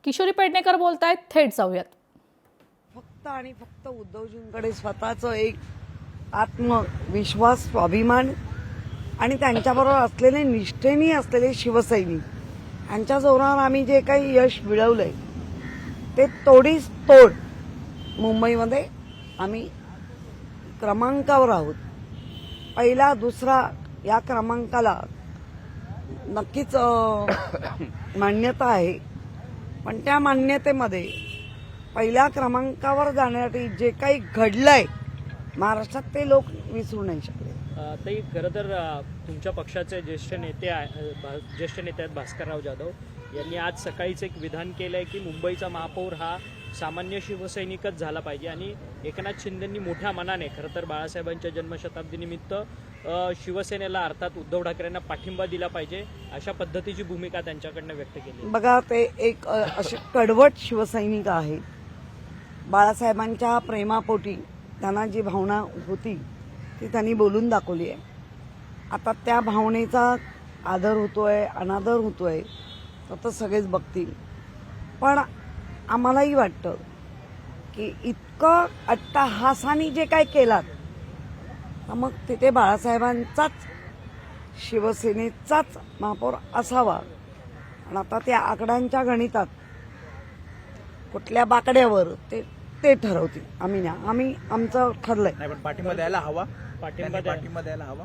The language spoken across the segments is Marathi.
किशोरी पेडणेकर बोलतायत, थेट जाऊयात. फक्त आणि फक्त उद्धवजींकडे स्वतःचं एक आत्मविश्वास, स्वाभिमान आणि त्यांच्याबरोबर असलेले निष्ठेनी असलेले शिवसैनिक यांच्या जोरावर आम्ही जे काही यश मिळवलंय ते तोडीस तोड मुंबईमध्ये आम्ही क्रमांकावर आहोत. पहिला दुसरा या क्रमांकाला नक्कीच मान्यता आहे, पण त्या मान्यतेमध्ये पहिल्या क्रमांकावर जाण्यासाठी जे काही घडलंय महाराष्ट्रात ते लोक विसरू नाही शकले. ताई, खरं तर तुमच्या पक्षाचे ज्येष्ठ नेते आहेत भास्करराव जाधव यांनी आज सकाळीच एक विधान केलंय की मुंबईचा महापौर हा सामान्य शिवसैनिकच झाला पाहिजे आणि एकनाथ शिंदेंनी मोठ्या मनाने खरं तर बाळासाहेबांच्या जन्मशताब्दीनिमित्त शिवसेनेला अर्थात उद्धव ठाकरेंना पाठिंबा दिला पाहिजे अशा पद्धतीची भूमिका त्यांच्याकडनं व्यक्त केली. बघा, ते एक असे कडवट शिवसैनिक आहेत. बाळासाहेबांच्या प्रेमापोटी त्यांना जी भावना होती ती त्यांनी बोलून दाखवली आहे. आता त्या भावनेचा आदर होतोय, अनादर होतोय तर सगळेच बघतील. पण आम्हालाही वाटतं की इतकं अट्टहासाने जे काय केलात तर मग तिथे बाळासाहेबांचाच शिवसेनेचाच महापौर असावा. आणि आता त्या आकड्यांच्या गणितात कुठल्या बाकड्यावर ते ठरवतील. आम्ही नाही, आम्ही आमचं ठरलंय. नाही, पण पाठिंबा द्यायला हवा. पाठिंबा द्यायला हवा.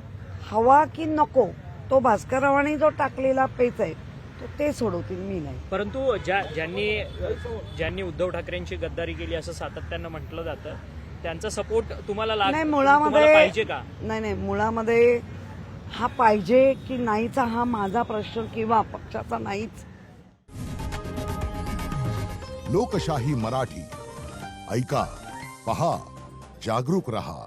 हवा की नको तो भास्कररावांनी जो टाकलेला पेच आहे तो ते सोडवतील, मी नाही. परंतु ज्यांनी उद्धव ठाकरेंची गद्दारी केली असं सातत्यानं म्हटलं जातं, त्यांचा सपोर्ट तुम्हाला नाही, तुम्हाला पाहिजे का? नाही, मुळामध्ये हा पाहिजे की नाहीचा हा माझा प्रश्न किंवा पक्षाचा नाहीच. लोकशाही मराठी ऐका, पहा, जागरूक रहा.